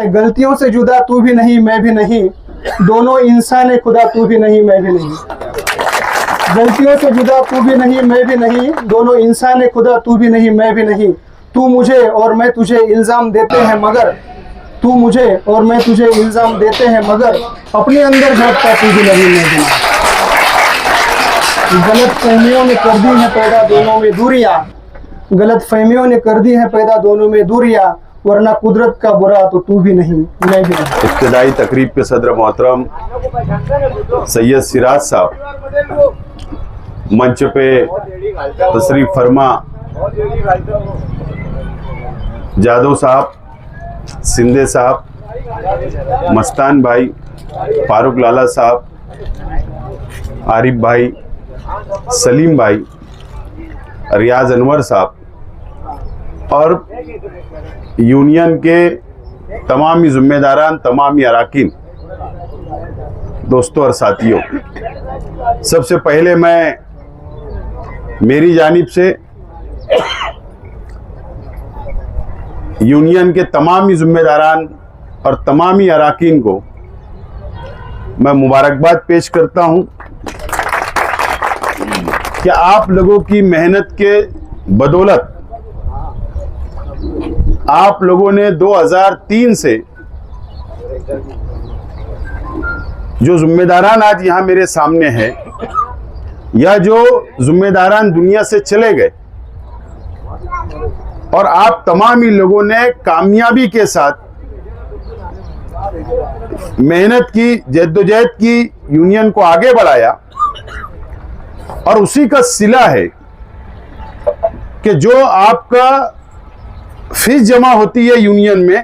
है, गलतियों से जुदा तू भी नहीं मैं भी नहीं, दोनों इंसान है खुदा तू भी नहीं मैं भी नहीं। गलतियों से जुदा तू भी नहीं मैं भी नहीं, दोनों इंसान है खुदा तू भी नहीं मैं भी नहीं। तू मुझे और मैं तुझे इल्ज़ाम देते हैं मगर, तू मुझे और मैं तुझे इल्ज़ाम देते हैं मगर, अपने अंदर झांकता तू भी नहीं मैं भी नहीं। गलत फहमियों ने कर दी है पैदा दोनों में दूरियां, गलत फहमियों ने कर दी है पैदा दोनों में दूरियां, वरना कुदरत का बुरा तो तू भी नहीं मैं भी नहीं। इब्तिदाई तकरीब के सदर मोहतरम सैयद सिराज साहब मंच पे तशरीफ फरमा, जादव साहब, सिंधे साहब, मस्तान भाई, फारूक लाला साहब, आरिफ भाई, सलीम भाई, रियाज अनवर साहब और यूनियन के तमामी जिम्मेदारान, तमामी अराकीन, दोस्तों और साथियों, सबसे पहले मैं मेरी जानिब से यूनियन के तमामी जिम्मेदारान और तमामी अराकीन को मैं मुबारकबाद पेश करता हूं कि आप लोगों की मेहनत के बदौलत आप लोगों ने 2003 से जो जिम्मेदारान आज यहां मेरे सामने हैं या जो जिम्मेदारान दुनिया से चले गए, और आप तमामी लोगों ने कामयाबी के साथ मेहनत की, जद्दोजहद की, यूनियन को आगे बढ़ाया, और उसी का सिला है कि जो आपका फीस जमा होती है यूनियन में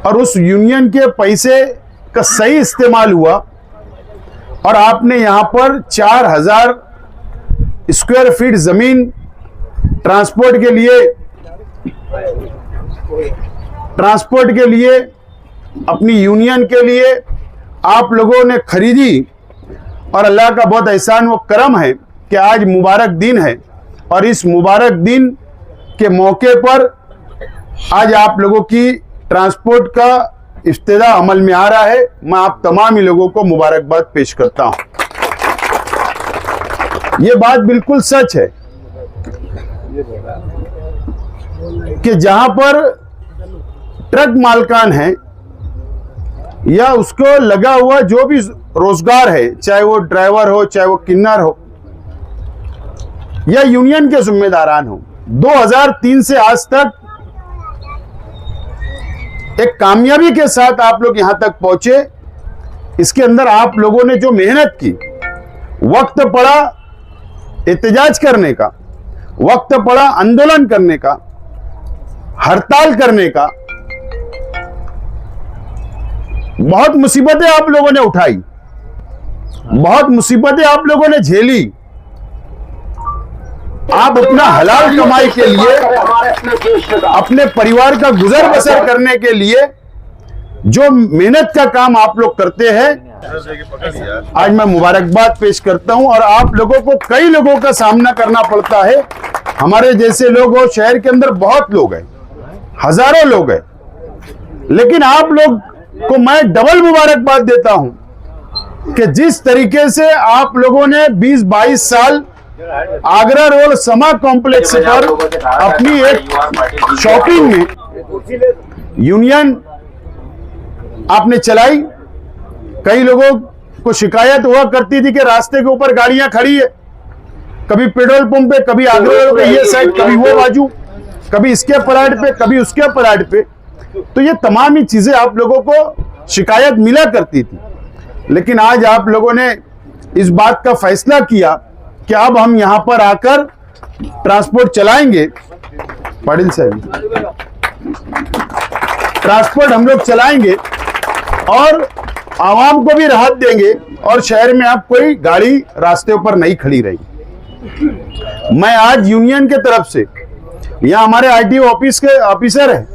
और उस यूनियन के पैसे का सही इस्तेमाल हुआ और आपने यहां पर 4000 स्क्वायर फीट जमीन ट्रांसपोर्ट के लिए अपनी यूनियन के लिए आप लोगों ने खरीदी, और अल्लाह का बहुत एहसान व करम है कि आज मुबारक दिन है, और इस मुबारक दिन के मौके पर आज आप लोगों की ट्रांसपोर्ट का इफ्तिदा अमल में आ रहा है। मैं आप तमाम ही लोगों को मुबारकबाद पेश करता हूं। ये बात बिल्कुल सच है कि जहां पर ट्रक मालकान है या उसको लगा हुआ जो भी रोजगार है, चाहे वो ड्राइवर हो, चाहे वो किन्नर हो या यूनियन के जिम्मेदारान हो, 2003 से आज तक एक कामयाबी के साथ आप लोग यहां तक पहुंचे। इसके अंदर आप लोगों ने जो मेहनत की, वक्त पड़ा एहतजाज करने का, वक्त पड़ा आंदोलन करने का, हड़ताल करने का, बहुत मुसीबतें आप लोगों ने उठाई, बहुत मुसीबतें आप लोगों ने झेली। आप अपना हलाल कमाई के लिए, अपने परिवार का गुजर बसर करने के लिए जो मेहनत का काम आप लोग करते हैं, आज मैं मुबारकबाद पेश करता हूं। और आप लोगों को, कई लोगों का सामना करना पड़ता है, हमारे जैसे लोग हो, शहर के अंदर बहुत लोग हैं, हजारों लोग हैं, लेकिन आप लोग को मैं डबल मुबारकबाद देता हूं कि जिस तरीके से आप लोगों ने 20-22 साल आगरा रोड समा कॉम्प्लेक्स पर अपनी एक शॉपिंग में यूनियन आपने चलाई। कई लोगों को शिकायत हुआ करती थी कि रास्ते के ऊपर गाड़ियां खड़ी है, कभी पेट्रोल पंप पे, कभी आगरा रोड पे ये साइड, कभी वो बाजू, कभी इसके पलाट पे, कभी उसके पलाट पे। तो ये तमाम ही चीजें आप लोगों को शिकायत मिला करती थी, लेकिन आज आप लोगों ने इस बात का फैसला किया कि अब हम यहां पर आकर ट्रांसपोर्ट चलाएंगे। पाटिल साहब, ट्रांसपोर्ट हम लोग चलाएंगे और आवाम को भी राहत देंगे, और शहर में अब कोई गाड़ी रास्ते पर नहीं खड़ी रही। मैं आज यूनियन के तरफ से, यहाँ हमारे आरटीओ ऑफिस के ऑफिसर है,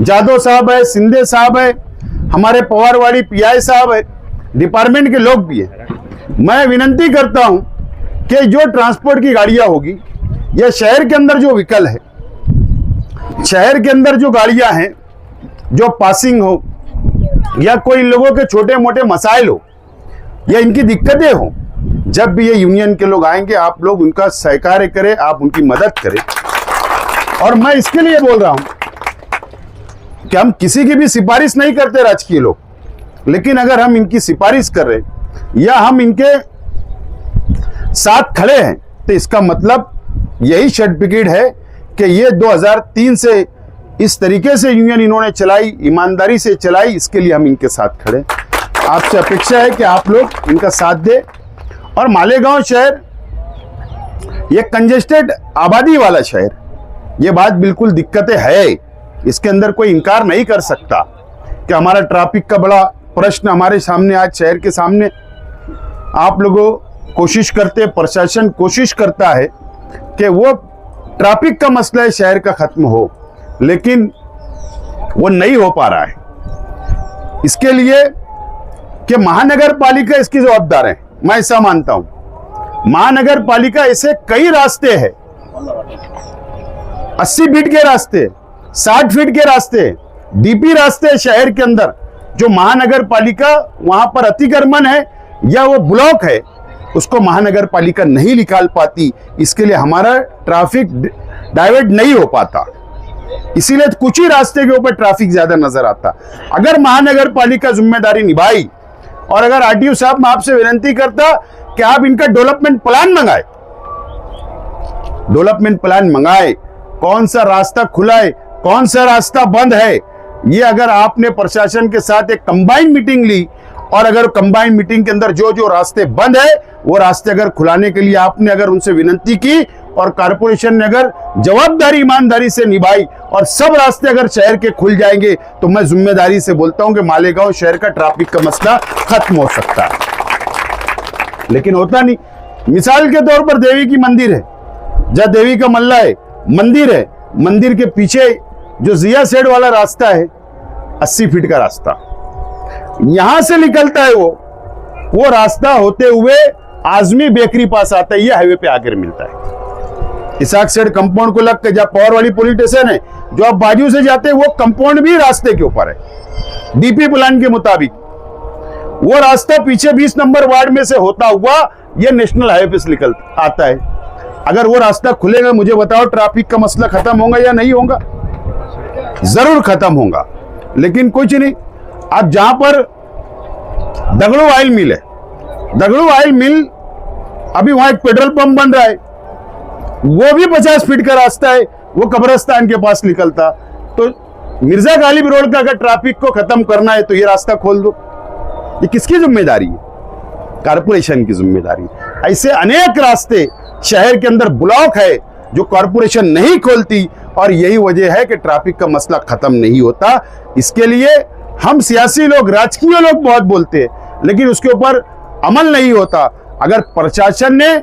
जादव साहब है, सिंधे साहब है, हमारे पवारवाड़ी पीआई साहब है, डिपार्टमेंट के लोग भी हैं, मैं विनती करता हूं कि जो ट्रांसपोर्ट की गाड़ियां होगी या शहर के अंदर जो व्हीकल है, शहर के अंदर जो गाड़ियां हैं, जो पासिंग हो या कोई लोगों के छोटे मोटे मसाइल हो या इनकी दिक्कतें हो, जब भी ये यूनियन के लोग आएंगे आप लोग उनका सहकार्य करें, आप उनकी मदद करें। और मैं इसके लिए बोल रहा हूं कि हम किसी की भी सिफारिश नहीं करते राजकीय लोग, लेकिन अगर हम इनकी सिफारिश कर रहे या हम इनके साथ खड़े हैं तो इसका मतलब यही सर्टिफिकेट है कि ये 2003 से इस तरीके से यूनियन इन्होंने चलाई, ईमानदारी से चलाई, इसके लिए हम इनके साथ खड़े। आपसे अपेक्षा है कि आप लोग इनका साथ दें। और मालेगांव शहर ये कंजेस्टेड आबादी वाला शहर, ये बात बिल्कुल दिक्कतें है, इसके अंदर कोई इनकार नहीं कर सकता कि हमारा ट्रैफिक का बड़ा प्रश्न हमारे सामने आज शहर के सामने। आप लोगों कोशिश करते, प्रशासन कोशिश करता है कि वो ट्रैफिक का मसला शहर का खत्म हो, लेकिन वो नहीं हो पा रहा है। इसके लिए कि महानगर पालिका इसकी जवाबदार है, मैं ऐसा मानता हूं। महानगर पालिका ऐसे कई रास्ते हैं, 80 फीट के रास्ते, 60 फीट के रास्ते, डीपी रास्ते शहर के अंदर, जो महानगर पालिका वहां पर अतिक्रमण है या वो ब्लॉक है, उसको महानगर पालिका नहीं निकाल पाती। इसके लिए हमारा ट्रैफिक डाइवर्ट नहीं हो पाता, इसीलिए कुछ ही रास्ते के ऊपर ट्रैफिक ज्यादा नजर आता। अगर महानगर पालिका जिम्मेदारी निभाई, और अगर आरटीओ साहब मैं आपसे विनती करता कि आप इनका डेवलपमेंट प्लान मंगाए, डेवलपमेंट प्लान मंगाए, कौन सा रास्ता खुला है, कौन सा रास्ता बंद है, ये अगर आपने प्रशासन के साथ एक कंबाइंड मीटिंग ली और अगर कंबाइंड मीटिंग के अंदर जो जो रास्ते बंद है वो रास्ते अगर खुलाने के लिए आपने अगर उनसे विनती की और कारपोरेशन ने अगर जवाबदारी ईमानदारी से निभाई और सब रास्ते अगर शहर के खुल जाएंगे, तो मैं जिम्मेदारी से बोलता हूं कि मालेगांव शहर का ट्रैफिक का मसला खत्म हो सकता है। लेकिन होता नहीं। मिसाल के तौर पर देवी की मंदिर है, जहां देवी का मल्ला है, मंदिर है, मंदिर के पीछे जो जिया सेड वाला रास्ता है, 80 फीट का रास्ता, यहां से निकलता है वो रास्ता होते हुए आजमी बेकरी पास आता है, ये हाईवे पे आकर मिलता है। इसाक सेड कंपाउंड को लग के जहां पावर वाली पुलिस स्टेशन है, जो आप बाजू से जाते हैं वो कंपाउंड भी रास्ते के ऊपर है। डीपी प्लान के मुताबिक वो रास्ता पीछे 20 नंबर वार्ड में से होता हुआ ये नेशनल हाईवे पे निकल आता है। अगर वो रास्ता खुलेगा, मुझे बताओ ट्रैफिक का मसला खत्म होगा या नहीं होगा? जरूर खत्म होगा। लेकिन कुछ नहीं। अब जहां पर दगड़ू ऑयल मिल है, दगड़ू ऑयल मिल, अभी वहां एक पेट्रोल पंप बन रहा है, वो भी 50 फीट का रास्ता है, वो कब्रिस्तान के पास निकलता। तो मिर्जा गालिब रोड का अगर ट्रैफिक को खत्म करना है तो ये रास्ता खोल दो। ये किसकी जिम्मेदारी है? कारपोरेशन की जिम्मेदारी। ऐसे अनेक रास्ते शहर के अंदर ब्लॉक है जो कारपोरेशन नहीं खोलती, और यही वजह है कि ट्रैफिक का मसला खत्म नहीं होता। इसके लिए हम सियासी लोग, राजकीय लोग बहुत बोलते हैं, लेकिन उसके ऊपर अमल नहीं होता। अगर प्रशासन ने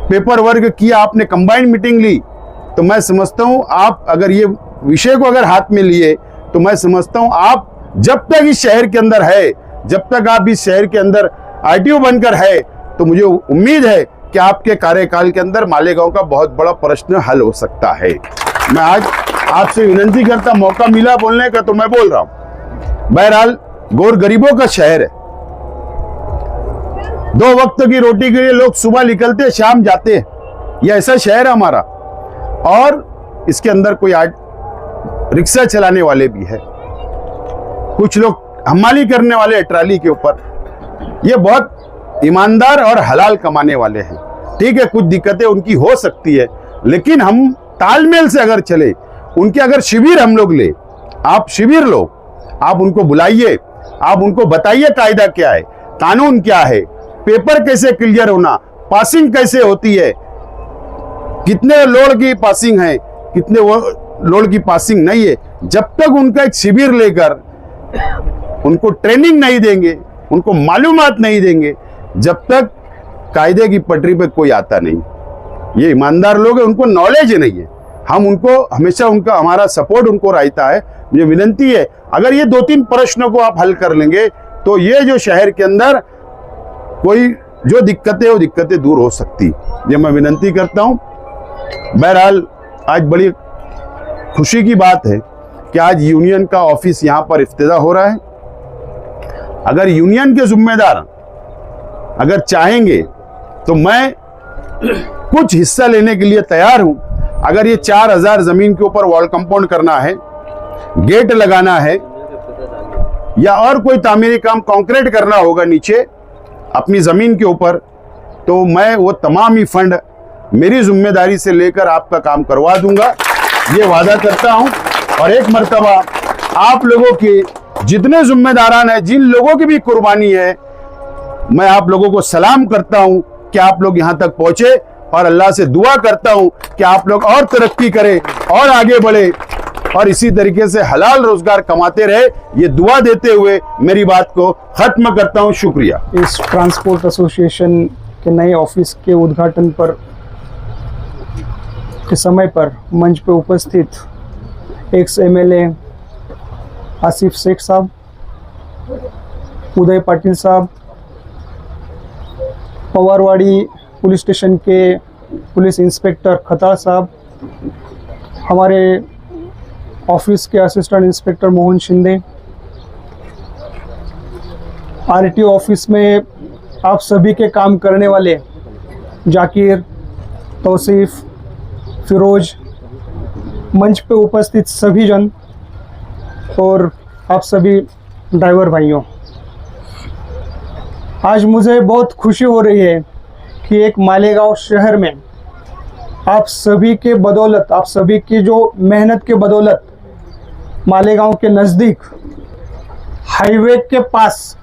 पेपर वर्क किया, आपने कंबाइंड मीटिंग ली, तो मैं समझता हूं आप अगर ये विषय को अगर हाथ में लिए, तो मैं समझता हूं आप जब तक इस शहर के अंदर है, जब तक आप इस शहर के अंदर आरटीओ बनकर है, तो मुझे उम्मीद है कि आपके कार्यकाल के अंदर मालेगांव का बहुत बड़ा प्रश्न हल हो सकता है। मैं आज आपसे विनती करता, मौका मिला बोलने का तो मैं बोल रहा हूं। बहरहाल गौर गरीबों का शहर है, 2 वक्त की रोटी के लिए लोग सुबह निकलते शाम जाते हैं, यह ऐसा शहर है हमारा। और इसके अंदर कोई रिक्शा चलाने वाले भी है, कुछ लोग हमाली करने वाले हैं ट्राली के ऊपर, ये बहुत ईमानदार और हलाल कमाने वाले हैं। ठीक है, कुछ दिक्कतें उनकी हो सकती है, लेकिन हम तालमेल से अगर चले, उनके अगर शिविर हम लोग ले, आप शिविर लो, आप उनको बुलाइए, आप उनको बताइए कायदा क्या है, कानून क्या है, पेपर कैसे क्लियर होना, पासिंग कैसे होती है, कितने लोड की पासिंग है, कितने लोड की पासिंग नहीं है। जब तक उनका एक शिविर लेकर उनको ट्रेनिंग नहीं देंगे, उनको मालूमात नहीं देंगे, जब तक कायदे की पटरी पे कोई आता नहीं। ये ईमानदार लोग हैं, उनको नॉलेज नहीं है। हम उनको हमेशा उनका हमारा सपोर्ट उनको रहता है। मुझे विनती है, अगर ये 2-3 प्रश्नों को आप हल कर लेंगे, तो ये जो शहर के अंदर कोई जो दिक्कतें, वो दिक्कतें दूर हो सकती। ये मैं विनती करता हूं। बहरहाल आज बड़ी खुशी की बात है कि आज यूनियन का ऑफिस यहाँ पर इफ्तिताह हो रहा है। अगर यूनियन के जिम्मेदार अगर चाहेंगे तो मैं कुछ हिस्सा लेने के लिए तैयार हूं। अगर ये 4000 जमीन के ऊपर वॉल कंपाउंड करना है, गेट लगाना है, या और कोई तामीरी काम कंक्रीट करना होगा नीचे अपनी जमीन के ऊपर, तो मैं वो तमाम ही फंड मेरी जिम्मेदारी से लेकर आपका काम करवा दूंगा, ये वादा करता हूं। और एक मर्तबा आप लोगों के जितने जिम्मेदारान हैं, जिन लोगों की भी कुर्बानी है, मैं आप लोगों को सलाम करता हूं कि आप लोग यहां तक पहुंचे, और अल्लाह से दुआ करता हूं कि आप लोग और तरक्की करें और आगे बढ़े और इसी तरीके से हलाल रोजगार कमाते रहे। ये दुआ देते हुए मेरी बात को खत्म करता हूं। शुक्रिया। इस ट्रांसपोर्ट एसोसिएशन के नए ऑफिस के उद्घाटन पर के समय पर मंच पर उपस्थित एक्स एमएलए आसिफ शेख साहब, उदय पाटिल साहब, पवारवाड़ी पुलिस स्टेशन के पुलिस इंस्पेक्टर खतार साहब, हमारे ऑफिस के assistant inspector Mohan Shinde, RTO office में आप सभी के काम करने वाले जाकिर, तौसीफ, फिरोज, मंच पे उपस्थित सभी जन और आप सभी ड्राइवर भाइयों, आज मुझे बहुत खुशी हो रही है कि एक मालेगांव शहर में आप सभी के बदौलत, आप सभी की जो मेहनत के बदौलत मालेगांव के नज़दीक हाईवे के पास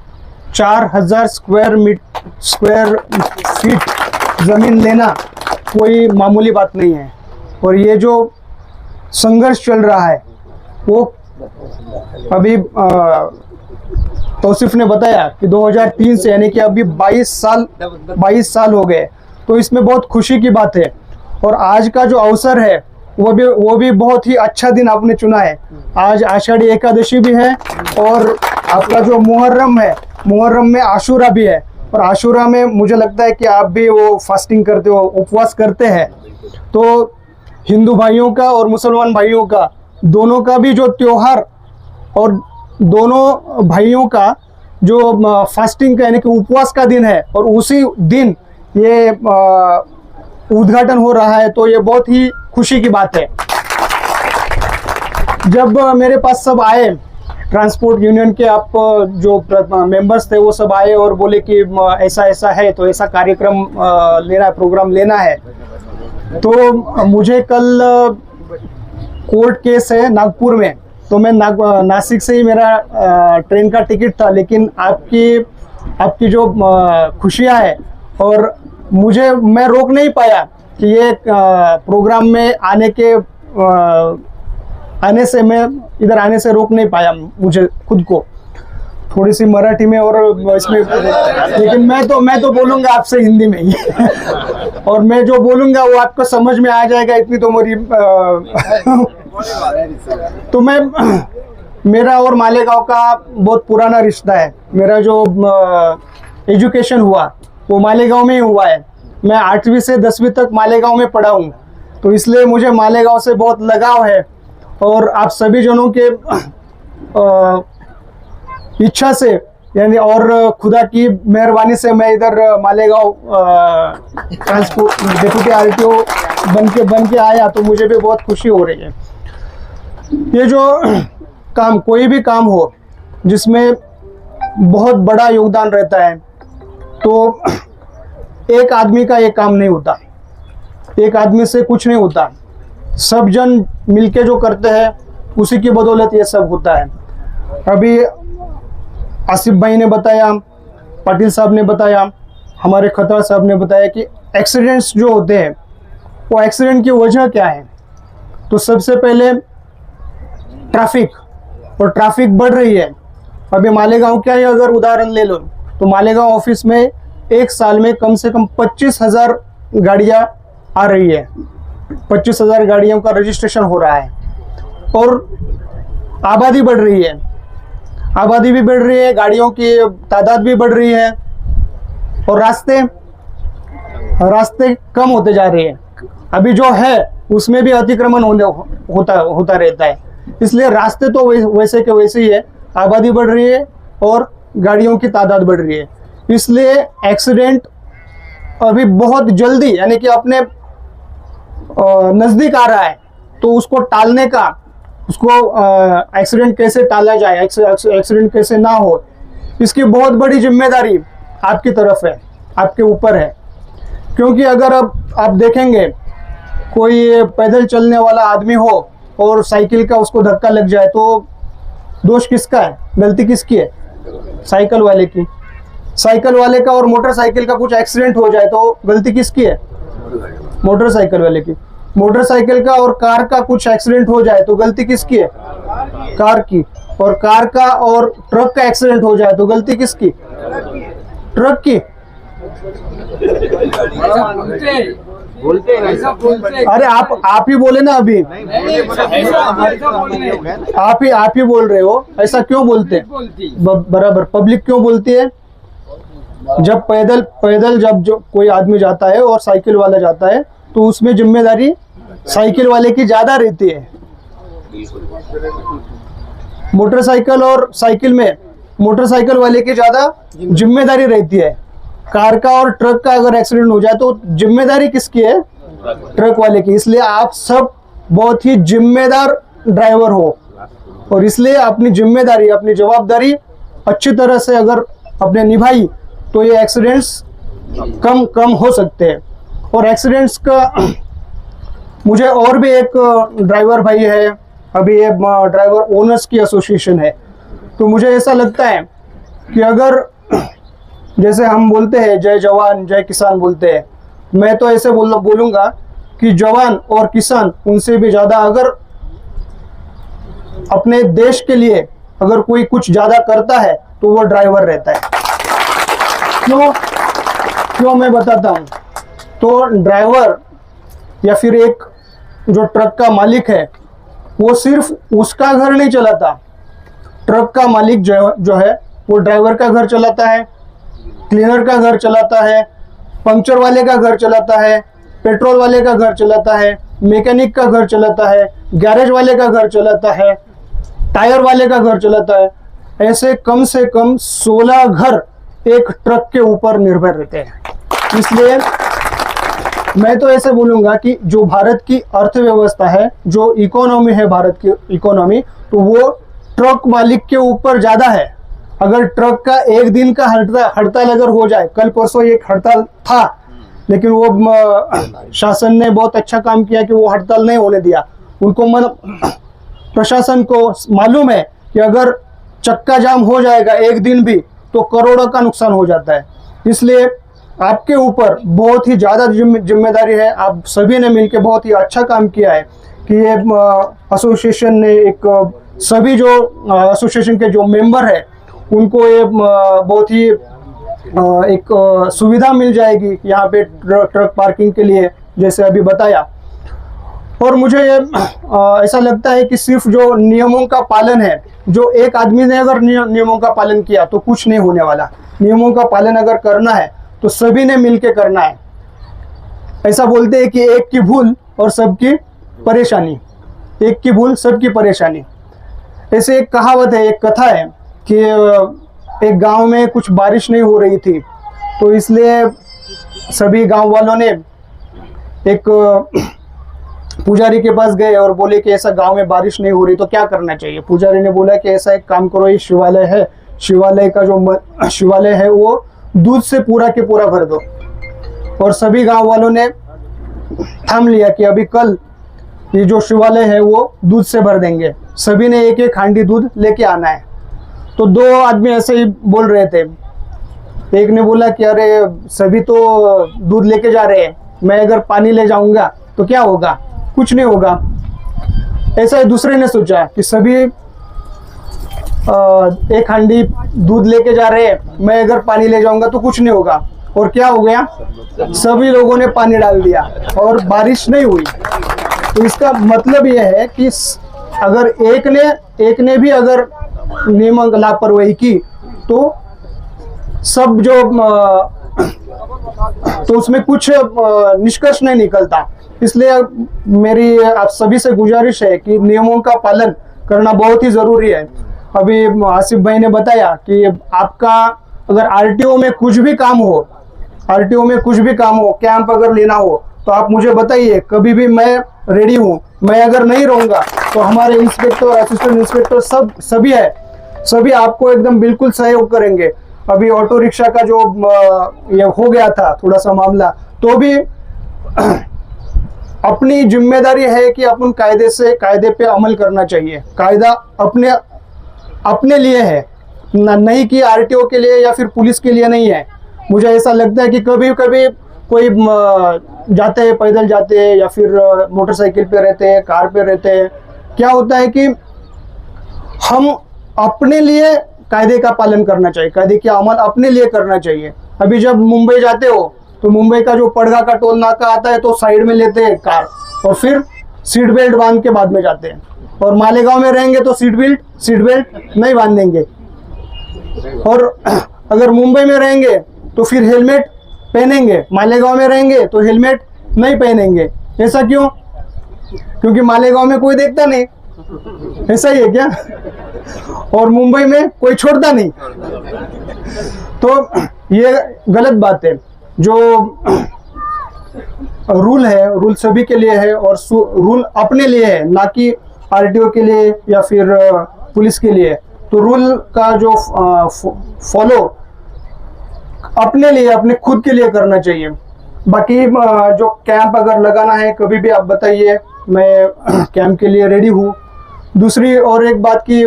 4000 स्क्वायर फीट ज़मीन लेना कोई मामूली बात नहीं है। और ये जो संघर्ष चल रहा है वो अभी तौसीफ ने बताया कि 2003 से, यानी कि अभी 22 साल हो गए, तो इसमें बहुत खुशी की बात है। और आज का जो अवसर है वो भी बहुत ही अच्छा दिन आपने चुना है। आज आषाढ़ी एकादशी भी है और आपका जो मुहर्रम है, मुहर्रम में आशूरा भी है, और आशूरा में मुझे लगता है कि आप भी वो फास्टिंग करते हो, उपवास करते हैं। तो हिंदू भाइयों का और मुसलमान भाइयों का दोनों का भी जो त्योहार और दोनों भाइयों का जो फास्टिंग का यानी कि उपवास का दिन है, और उसी दिन ये उद्घाटन हो रहा है, तो ये बहुत ही खुशी की बात है। जब मेरे पास सब आए, ट्रांसपोर्ट यूनियन के आप जो मेंबर्स थे वो सब आए और बोले कि ऐसा ऐसा है, तो ऐसा कार्यक्रम लेना है, प्रोग्राम लेना है। तो मुझे कल कोर्ट केस है नागपुर में, तो मैं नासिक से ही मेरा ट्रेन का टिकट था, लेकिन आपकी जो खुशियाँ है और मैं रोक नहीं पाया कि ये प्रोग्राम में आने से मैं इधर आने से रोक नहीं पाया मुझे खुद को, थोड़ी सी मराठी में और इसमें, लेकिन मैं तो बोलूँगा आपसे हिंदी में ही और मैं जो बोलूँगा वो आपको समझ में आ जाएगा, इतनी तो मेरी तो मेरा और मालेगांव का बहुत पुराना रिश्ता है। मेरा जो एजुकेशन हुआ वो मालेगांव में ही हुआ है। मैं 8वीं से 10वीं तक मालेगांव में पढ़ा हूँ, तो इसलिए मुझे मालेगांव से बहुत लगाव है। और आप सभी जनों के इच्छा से यानी और खुदा की मेहरबानी से मैं इधर मालेगांव ट्रांसपोर्ट डेप्यूटी आरटीओ बन के आया, तो मुझे भी बहुत खुशी हो रही है। ये जो काम, कोई भी काम हो जिसमें बहुत बड़ा योगदान रहता है, तो एक आदमी का ये काम नहीं होता, एक आदमी से कुछ नहीं होता, सब जन मिलके जो करते हैं उसी की बदौलत ये सब होता है। अभी आसिफ भाई ने बताया, पाटिल साहब ने बताया, हमारे खतरा साहब ने बताया कि एक्सीडेंट्स जो होते हैं वो एक्सीडेंट की वजह क्या है। तो सबसे पहले ट्रैफिक, और ट्रैफिक बढ़ रही है। अभी मालेगांव का ही अगर उदाहरण ले लो तो मालेगांव ऑफिस में एक साल में कम से कम 25,000 गाड़ियाँ आ रही है, 25,000 गाड़ियों का रजिस्ट्रेशन हो रहा है। और आबादी बढ़ रही है, आबादी भी बढ़ रही है, गाड़ियों की तादाद भी बढ़ रही है, और रास्ते कम होते जा रहे हैं। अभी जो है उसमें भी अतिक्रमण होता रहता है। इसलिए रास्ते तो वैसे के वैसे ही है, आबादी बढ़ रही है और गाड़ियों की तादाद बढ़ रही है, इसलिए एक्सीडेंट अभी बहुत जल्दी यानी कि अपने नज़दीक आ रहा है। तो उसको टालने का, उसको एक्सीडेंट कैसे टाला जाए, एक्सीडेंट कैसे ना हो, इसकी बहुत बड़ी जिम्मेदारी आपकी तरफ है, आपके ऊपर है। क्योंकि अगर अब आप देखेंगे कोई पैदल चलने वाला आदमी हो और साइकिल का उसको धक्का लग जाए तो दोष किसका है, गलती किसकी है? साइकिल वाले की। साइकिल वाले का और मोटरसाइकिल का कुछ एक्सीडेंट हो जाए तो गलती किसकी है? मोटरसाइकिल वाले की। मोटरसाइकिल का और कार का कुछ एक्सीडेंट हो जाए तो गलती किसकी है? कार की। और कार का और ट्रक का एक्सीडेंट हो जाए तो गलती किसकी? ट्रक की। अरे आप ही बोले ना अभी, आप ही बोल रहे हो, ऐसा क्यों बोलते? बराबर पब्लिक क्यों बोलती है? जब पैदल जब जो कोई आदमी जाता है और साइकिल वाला जाता है तो उसमें जिम्मेदारी साइकिल वाले की ज्यादा रहती है। मोटरसाइकिल और साइकिल में मोटरसाइकिल वाले की ज्यादा जिम्मेदारी रहती है। कार का और ट्रक का अगर एक्सीडेंट हो जाए तो जिम्मेदारी किसकी है? ट्रक वाले की। इसलिए आप सब बहुत ही जिम्मेदार ड्राइवर हो और इसलिए अपनी जिम्मेदारी, अपनी जवाबदारी अच्छी तरह से अगर अपने निभाई तो ये एक्सीडेंट्स कम हो सकते हैं। और एक्सीडेंट्स का मुझे और भी एक ड्राइवर भाई है, अभी ये ड्राइवर ओनर्स की एसोसिएशन है, तो मुझे ऐसा लगता है कि अगर जैसे हम बोलते हैं जय जवान जय किसान बोलते हैं, मैं तो ऐसे बोलूँगा कि जवान और किसान उनसे भी ज़्यादा अगर अपने देश के लिए अगर कोई कुछ ज़्यादा करता है तो वो ड्राइवर रहता है। क्यों मैं बताता हूँ। तो ड्राइवर या फिर एक जो ट्रक का मालिक है वो सिर्फ उसका घर नहीं चलाता, ट्रक का मालिक जो है वो ड्राइवर का घर चलाता है, क्लीनर का घर चलाता है, पंक्चर वाले का घर चलाता है, पेट्रोल वाले का घर चलाता है, मैकेनिक का घर चलाता है, गैरेज वाले का घर चलाता है, टायर वाले का घर चलाता है। ऐसे कम से कम 16 घर एक ट्रक के ऊपर निर्भर रहते हैं। इसलिए मैं तो ऐसे बोलूँगा कि जो भारत की अर्थव्यवस्था है, जो इकोनॉमी है भारत की इकोनॉमी, तो वो ट्रक मालिक के ऊपर ज़्यादा है। अगर ट्रक का एक दिन का हड़ताल अगर हो जाए, कल परसों एक हड़ताल था लेकिन वो शासन ने बहुत अच्छा काम किया कि वो हड़ताल नहीं होने दिया। उनको प्रशासन को मालूम है कि अगर चक्का जाम हो जाएगा एक दिन भी तो करोड़ों का नुकसान हो जाता है। इसलिए आपके ऊपर बहुत ही ज़्यादा जिम्मेदारी है। आप सभी ने मिलकर बहुत ही अच्छा काम किया है कि ये एसोसिएशन ने सभी जो एसोसिएशन के जो मेंबर है उनको ये बहुत ही एक सुविधा मिल जाएगी यहाँ पे ट्रक पार्किंग के लिए, जैसे अभी बताया। और मुझे ऐसा लगता है कि सिर्फ जो नियमों का पालन है, जो एक आदमी ने अगर नियमों का पालन किया तो कुछ नहीं होने वाला। नियमों का पालन अगर करना है तो सभी ने मिलकर करना है। ऐसा बोलते हैं कि एक की भूल और सबकी परेशानी, एक की भूल सबकी परेशानी। ऐसे एक कहावत है, एक कथा है कि एक गांव में कुछ बारिश नहीं हो रही थी, तो इसलिए सभी गांव वालों ने एक पुजारी के पास गए और बोले कि ऐसा गांव में बारिश नहीं हो रही तो क्या करना चाहिए। पुजारी ने बोला कि ऐसा एक काम करो, ये शिवालय है, शिवालय का जो शिवालय है वो दूध से पूरा के पूरा भर दो। और सभी गांव वालों ने ठान लिया कि अभी कल ये जो शिवालय है वो दूध से भर देंगे। सभी ने एक एक हांडी दूध लेके आना है। तो दो आदमी ऐसे ही बोल रहे थे। एक ने बोला कि अरे सभी तो दूध लेके जा रहे हैं, मैं अगर पानी ले जाऊंगा तो क्या होगा, कुछ नहीं होगा। ऐसा ही दूसरे ने सोचा कि सभी एक हांडी दूध लेके जा रहे हैं, मैं अगर पानी ले जाऊंगा तो कुछ नहीं होगा। और क्या हो गया, सभी लोगों ने पानी डाल दिया और बारिश नहीं हुई। तो इसका मतलब यह है कि अगर एक ने भी अगर नियम लापरवाही की तो सब जो तो उसमें कुछ निष्कर्ष नहीं निकलता। इसलिए मेरी आप सभी से गुजारिश है कि नियमों का पालन करना बहुत ही ज़रूरी है। अभी आसिफ भाई ने बताया कि आपका अगर आरटीओ में कुछ भी काम हो, आरटीओ में कुछ भी काम हो, कैंप अगर लेना हो तो आप मुझे बताइए, कभी भी मैं रेडी हूँ। मैं अगर नहीं रहूँगा तो हमारे इंस्पेक्टर, असिस्टेंट इंस्पेक्टर सभी है, सभी आपको एकदम बिल्कुल सहयोग करेंगे। अभी ऑटो रिक्शा का जो ये हो गया था थोड़ा सा मामला, तो भी अपनी जिम्मेदारी है कि अपन कायदे पे अमल करना चाहिए। कायदा अपने लिए है, नहीं कि आरटीओ के लिए या फिर पुलिस के लिए नहीं है। मुझे ऐसा लगता है कि कभी कभी कोई जाते हैं, पैदल जाते हैं या फिर मोटरसाइकिल पे रहते हैं, कार पे रहते हैं, क्या होता है कि हम अपने लिए कायदे का पालन करना चाहिए, कायदे की अमल अपने लिए करना चाहिए। अभी जब मुंबई जाते हो तो मुंबई का जो पड़गा का टोल नाका आता है तो साइड में लेते हैं कार और फिर सीट बेल्ट बांध के बाद में जाते हैं। और मालेगांव में रहेंगे तो सीट बेल्ट नहीं बांधेंगे। और अगर मुंबई में रहेंगे तो फिर हेलमेट पहनेंगे, मालेगांव में रहेंगे तो हेलमेट नहीं पहनेंगे। ऐसा क्यों? क्योंकि मालेगांव में कोई देखता नहीं, ऐसा ही है क्या? और मुंबई में कोई छोड़ता नहीं। तो ये गलत बात है। जो रूल है, रूल सभी के लिए है और रूल अपने लिए है, ना कि आरटीओ के लिए या फिर पुलिस के लिए। तो रूल का जो फॉलो अपने लिए, अपने खुद के लिए करना चाहिए। बाकी जो कैंप अगर लगाना है कभी भी आप बताइए, मैं कैंप के लिए रेडी हूँ। दूसरी और एक बात की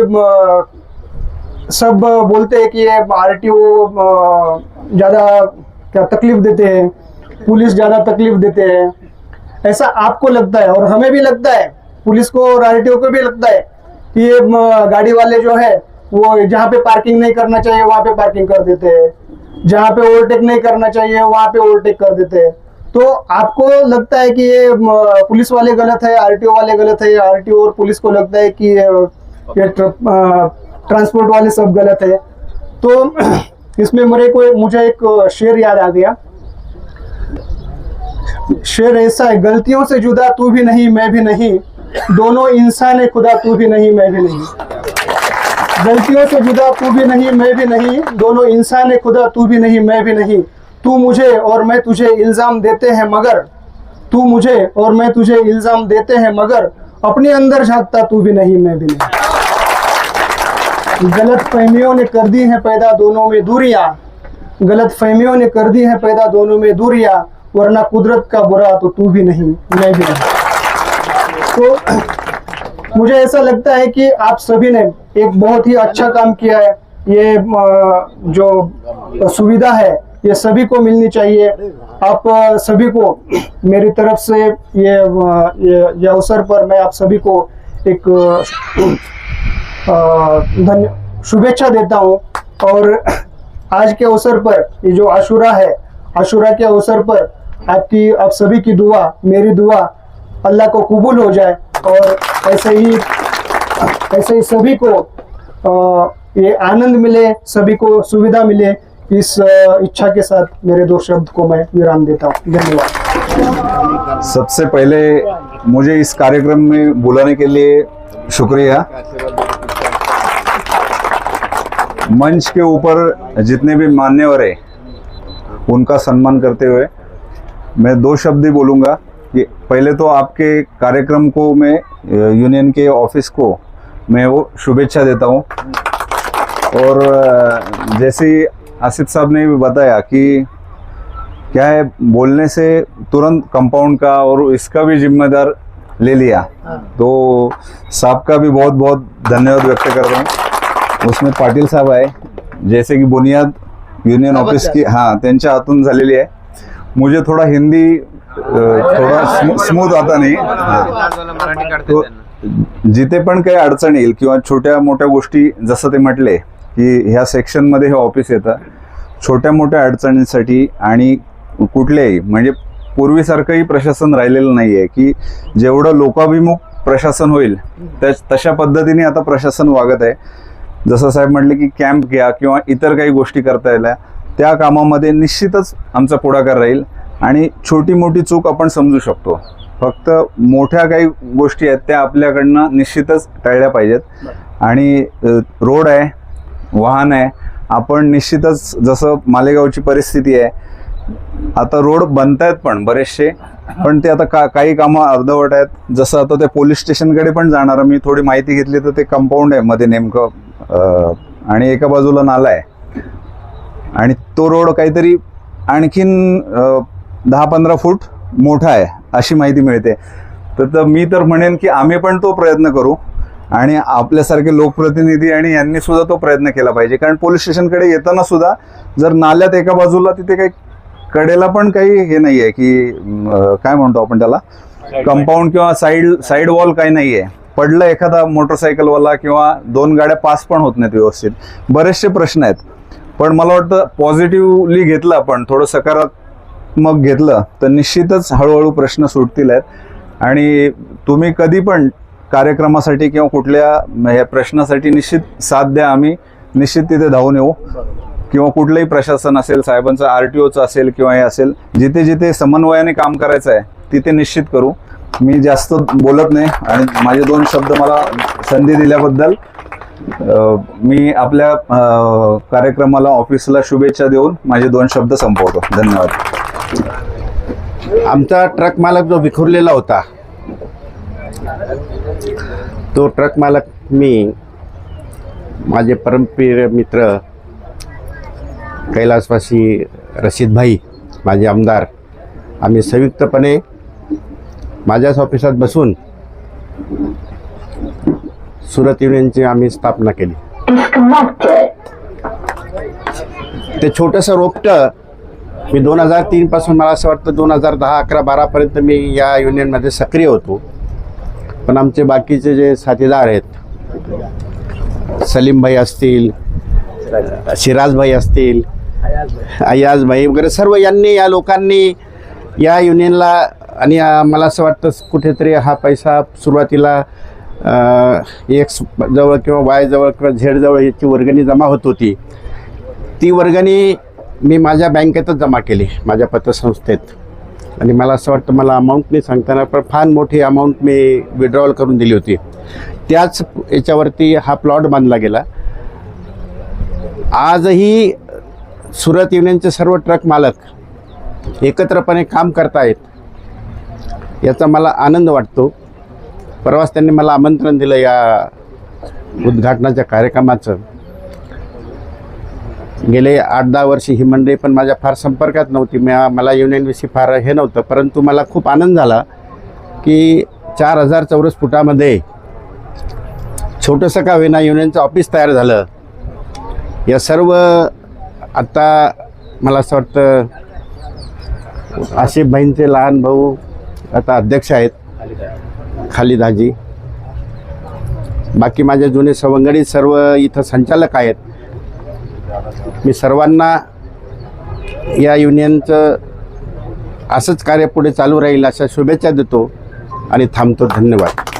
सब बोलते हैं कि ये आरटीओ ज़्यादा क्या तकलीफ देते हैं, पुलिस ज़्यादा तकलीफ देते हैं, ऐसा आपको लगता है और हमें भी लगता है, पुलिस को और आरटीओ को भी लगता है कि ये गाड़ी वाले जो है वो जहाँ पे पार्किंग नहीं करना चाहिए वहाँ पे पार्किंग कर देते हैं, जहाँ पे ओवरटेक नहीं करना चाहिए वहाँ पे ओवरटेक कर देते हैं। तो आपको लगता है कि ये पुलिस वाले गलत है, आरटीओ वाले गलत है, आरटीओ और पुलिस को लगता है कि ये ट्रांसपोर्ट वाले सब गलत है। तो इसमें मुझे एक शेर याद आ गया। शेर ऐसा है, गलतियों से जुदा तू भी नहीं मैं भी नहीं, दोनों इंसान है खुदा तू भी नहीं मैं भी नहीं। गलतियों से जुदा तू भी नहीं मैं भी नहीं, दोनों इंसान है खुदा तू भी नहीं मैं भी नहीं। तू मुझे और मैं तुझे इल्जाम देते हैं मगर, तू मुझे और मैं तुझे इल्जाम देते हैं मगर, अपने अंदर झांकता तू भी नहीं मैं भी नहीं। गलत फहमियों ने कर दी है पैदा दोनों में दूरियां, गलत फहमियों ने कर दी है पैदा दोनों में दूरियां, वरना कुदरत का बुरा तो तू भी नहीं मैं भी नहीं। तो मुझे ऐसा लगता है कि आप सभी ने एक बहुत ही अच्छा काम किया है। ये जो सुविधा है ये सभी को मिलनी चाहिए। आप सभी को मेरी तरफ से ये अवसर पर मैं आप सभी को एक शुभेच्छा देता हूँ। और आज के अवसर पर ये जो आशुरा है, आशुरा के अवसर पर आप सभी की दुआ, मेरी दुआ अल्लाह को कबूल हो जाए और ऐसे ही सभी को ये आनंद मिले, सभी को सुविधा मिले। इस इच्छा के साथ मेरे 2 शब्द को मैं विराम देता हूँ। धन्यवाद। सबसे पहले मुझे इस कार्यक्रम में बुलाने के लिए शुक्रिया। मंच के ऊपर जितने भी मान्यवर हैं उनका सम्मान करते हुए मैं 2 शब्द ही बोलूँगा कि पहले तो आपके कार्यक्रम को मैं यूनियन के ऑफिस को मैं वो शुभेच्छा देता हूँ। और जैसे आसिफ साहब ने भी बताया कि क्या है, बोलने से तुरंत कंपाउंड का और इसका भी जिम्मेदार ले लिया, तो साहब का भी बहुत बहुत धन्यवाद व्यक्त कर रहा हूँ। उसमें पाटील साहब आहे, जैसे की बुनियाद युनियन ऑफिस की त्यांच्या हातून झालेली आहे। मुझे थोड़ा हिंदी थोड़ा स्मूथ आता नाही। तो जिथे पण काही अडचण येईल किंवा छोट्या मोठ्या गोष्टी, जसं ते म्हटले की ह्या सेक्शनमध्ये हे ऑफिस येतं, छोट्या मोठ्या अडचणींसाठी आणि कुठल्याही म्हणजे पूर्वीसारखंही प्रशासन राहिलेलं नाही आहे की जेवढं लोकाभिमुख प्रशासन होईल तशा पद्धतीने आता प्रशासन वागत आहे। जसं साहेब म्हटले की कॅम्प घ्या किंवा इतर काही गोष्टी करता येल्या, त्या कामामध्ये निश्चितच आमचा पुढाकार राहील आणि छोटी मोठी चूक आपण समजू शकतो। फक्त मोठ्या काही गोष्टी आहेत त्या आपल्याकडनं निश्चितच टाळल्या पाहिजेत. आणि रोड आहे, वाहन आहे, आपण निश्चितच जसं मालेगावची परिस्थिती आहे, आता रोड बनतायत पण बरेचसे, पण ते आता काही कामं अर्धवट आहेत. जसं आता ते पोलीस स्टेशनकडे पण जाणार, मी थोडी माहिती घेतली तर ते कंपाऊंड आहे मध्ये नेमकं, आणि एका बाजूला नाला आहे, आणि तो रोड काहीतरी आणखीन 10-15 फूट मोठा आहे अशी माहिती मिळते. तर मी तर म्हणेन की आम्ही पण तो प्रयत्न करू, आणि आपल्यासारखे लोकप्रतिनिधी आणि यांनी सुद्धा तो प्रयत्न केला पाहिजे. कारण पोलीस स्टेशनकडे येताना सुद्धा जर नाल्यात एका बाजूला तिथे काही कडेला पण काही हे नाही आहे की काय म्हणतो आपण त्याला, कंपाऊंड किंवा साईड वॉल काही नाही आहे, पडलं एखादा मोटरसायकलवाला किंवा 2 गाड्या पास पण होत नाहीत व्यवस्थित, बरेचसे प्रश्न आहेत. पण मला वाटतं पॉझिटिव्हली घेतलं आपण, थोडं सकारात्मक घेतलं तर निश्चितच हळूहळू प्रश्न सुटतील आहेत. आणि तुम्ही कधी पण कार्यक्रमासाठी किंवा कुठल्या ह्या प्रश्नासाठी निश्चित साथ द्या, आम्ही निश्चित तिथे धावून येऊ. किंवा कुठलंही प्रशासन असेल, साहेबांचं RTOचं असेल किंवा हे असेल, जिथे जिथे समन्वयाने काम करायचं आहे तिथे निश्चित करू. मी जास्त बोलत नाही, आणि माझे 2 शब्द मला संधी दिल्याबद्दल मी आपल्या कार्यक्रमाला, ऑफिसला शुभेच्छा देऊन माझे 2 शब्द संपवतो. धन्यवाद. आमचा ट्रक मालक जो विखुरलेला होता, तो ट्रक मालक मी, माझे परमप्रिय मित्र कैलासवासी रशीदभाई, माझे आमदार, आम्ही संयुक्तपणे माझ्याच ऑफिसात बसून सुरत युनियनची आम्ही स्थापना केली. ते छोटंसं रोपटं मी 2003 पासून, मला असं वाटतं 2010, 11, 12 पर्यंत मी या युनियनमध्ये सक्रिय होतो. पण आमचे बाकीचे जे साथीदार आहेत, सलीमभाई असतील, सिराजभाई असतील, अयाजभाई वगैरे, सर्व या लोकांनी या युनियनला, आणि मला असं वाटतं कुठेतरी हा पैसा सुरुवातीला X जवळ किंवा Y जवळ किंवा Z जवळ याची वर्गणी जमा होत होती. ती वर्गणी मी माझ्या बँकेतच जमा केली, माझ्या पतसंस्थेत. आणि मला असं वाटतं, मला अमाऊंट नाही सांगता येणार, पण फार मोठी अमाऊंट मी विड्रॉवल करून दिली होती. त्याच याच्यावरती हा प्लॉट बांधला गेला. आजही सुरत युनियनचे सर्व ट्रक मालक एकत्रपणे काम करतायत, याचा मला आनंद वाटतो. परवाच त्यांनी मला आमंत्रण दिलं या उद्घाटनाच्या कार्यक्रमाचं. गेले 8-10 वर्षी ही मंडळी पण माझ्या फार संपर्कात नव्हती, मला युनियनविषयी फार हे नव्हतं. परंतु मला खूप आनंद झाला की 4000 चौरस फुटामध्ये छोटंसं का होईना युनियनचं ऑफिस तयार झालं. या सर्व आता मला असं वाटतं आशिफ भाईंचे लहान भाऊ आता अध्यक्ष आहेत, खालिद हाजी, बाकी माझे जुने सवंगडी सर्व इथं संचालक आहेत. मी सर्वांना या युनियनचं असंच कार्य पुढे चालू राहील अशा शुभेच्छा देतो आणि थांबतो. धन्यवाद.